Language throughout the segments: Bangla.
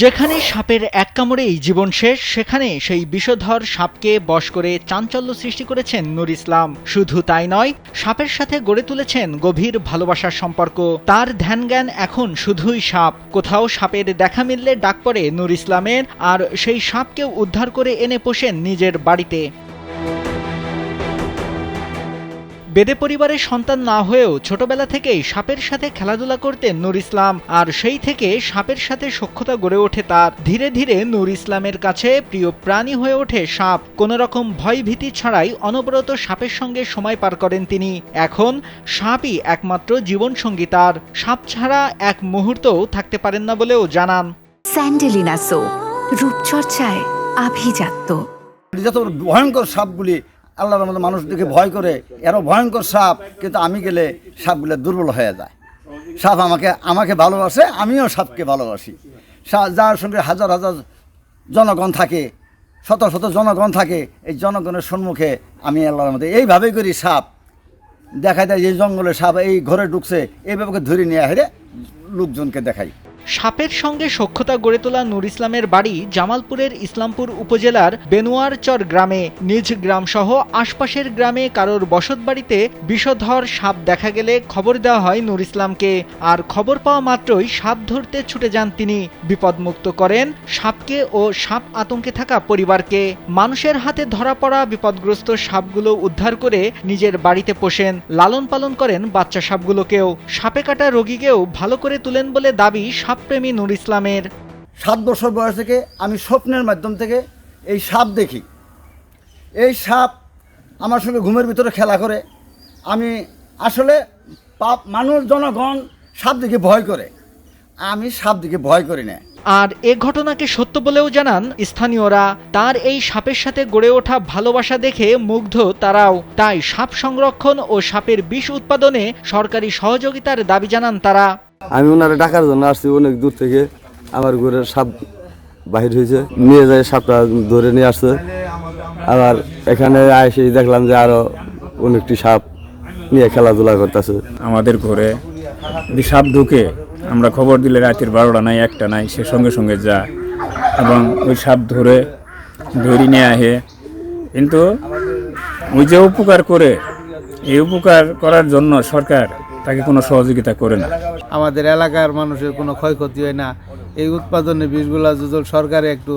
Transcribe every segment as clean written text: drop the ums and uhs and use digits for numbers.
যেখানে সাপের এক কামড়েই জীবন শেষ, সেখানে সেই বিষধর সাপকে বশ করে চাঞ্চল্য সৃষ্টি করেছেন নূর ইসলাম। শুধু তাই নয়, সাপের সাথে গড়ে তুলেছেন গভীর ভালোবাসার সম্পর্ক। তার ধ্যান জ্ঞান এখন শুধুই সাপ। কোথাও সাপের দেখা মিললে ডাক পড়ে নূর ইসলামের, আর সেই সাপকেও উদ্ধার করে এনে পোষেন নিজের বাড়িতে। বেদে পরিবারের সন্তান না হয়েও ছোটবেলা থেকেই সাপের সাথে খেলাধুলা করতেন নূর ইসলাম, আর সেই থেকে সাপের সাথে সখ্যতা গড়ে ওঠে তার। ধীরে ধীরে নূর ইসলামের কাছে প্রিয় প্রাণী হয়ে ওঠে সাপ। কোনো রকম ভয় ভীতি ছাড়াই অনবরত সাপের সঙ্গে সময় পার করেন তিনি। এখন সাপই একমাত্র জীবনসঙ্গী তার। সাপ ছাড়া এক মুহূর্তও থাকতে পারেন না বলেও জানান। স্যান্ডেলিনা সো, রূপচর্চায় আভিজাত্য। যত ভয়ঙ্কর সাপগুলি আল্লাহর রহমতে মানুষ দেখে ভয় করে, এরও ভয়ঙ্কর সাপ, কিন্তু আমি গেলে সাপগুলো দুর্বল হয়ে যায়। সাপ আমাকে ভালোবাসে, আমিও সাপকে ভালোবাসি। যার সঙ্গে হাজার হাজার জনগণ থাকে, শত শত জনগণ থাকে, এই জনগণের সম্মুখে আমি আল্লাহর রহমতে এইভাবেই করি। সাপ দেখা যায় যে জঙ্গলে সাপ এই ঘরে ঢুকছে, এইভাবে ধরে নিয়ে হেরে লোকজনকে দেখাই। সাপের সঙ্গে সখ্যতা গড়ে তোলা নূর ইসলামের বাড়ি জামালপুরের ইসলামপুর উপজেলার বেনুয়ারচর গ্রামে। নিজ গ্রামসহ আশপাশের গ্রামে কারোর বসতবাড়িতে বিষধর সাপ দেখা গেলে খবর দেওয়া হয় নূর ইসলামকে, আর খবর পাওয়া মাত্রই সাপ ধরতে ছুটে যান তিনি। বিপদমুক্ত করেন সাপকে ও সাপ আতঙ্কে থাকা পরিবারকে। মানুষের হাতে ধরা পড়া বিপদগ্রস্ত সাপগুলো উদ্ধার করে নিজের বাড়িতে পোষেন, লালন পালন করেন বাচ্চা সাপগুলোকেও। সাপে কাটা রোগীকেও ভালো করে তুলেন বলে দাবি সাপপ্রেমী নূর ইসলামের। 7 বছর বয়স থেকে আমি স্বপ্নের মাধ্যম থেকে এই সাপ দেখি। এই সাপ আমার সঙ্গে ঘুমের ভিতরে খেলা করে। আমি আসলে মানুষ জনগণ সাপ দেখে ভয় করে, আমি সাপ দেখে ভয় করি না। আর এ ঘটনাকে সত্য বলেও জানান স্থানীয়রা। তার এই সাপের সাথে গড়ে ওঠা ভালোবাসা দেখে মুগ্ধ তারাও। তাই সাপ সংরক্ষণ ও সাপের বিষ উৎপাদনে সরকারি সহযোগিতার দাবি জানান তারা। আমি ওনারা ডাকার জন্য আসছি অনেক দূর থেকে। আমার ঘরে সাপ বাহির হয়েছে, নিয়ে যায়, সাপটা ধরে নিয়ে আসছে। আবার এখানে এসে দেখলাম যে আরো অনেকটি সাপ নিয়ে খেলাধুলা করতেছে। আমাদের ঘরে যদি সাপ ঢুকে, আমরা খবর দিলে রাতের 12টা নাই 1টা নাই, সে সঙ্গে সঙ্গে যায় এবং ওই সাপ ধরে নিয়ে আসে। কিন্তু ওই যে উপকার করে, এই উপকার করার জন্য সরকার তাকে কোনো সহযোগিতা করে না। আমাদের এলাকার মানুষের কোনো ক্ষয়ক্ষতি হয় না। এই উৎপাদনের বীজগুলা যদি সরকারে একটু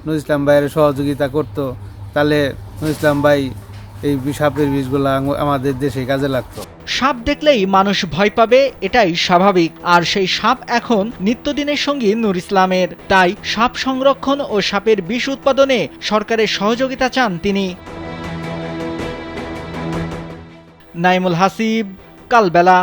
নূর ইসলাম ভাইয়ের সহযোগিতা করতো, তাহলে নূর ইসলাম ভাই এই সাপের বীজগুলা আমাদের দেশে কাজে লাগতো। সাপ দেখলেই মানুষ ভয় পাবে, এটাই স্বাভাবিক। আর সেই সাপ এখন নিত্যদিনের সঙ্গী নূর ইসলামের। তাই সাপ সংরক্ষণ ও সাপের বিষ উৎপাদনে সরকারের সহযোগিতা চান তিনি। নাইমুল হাসিব, কালবেলা।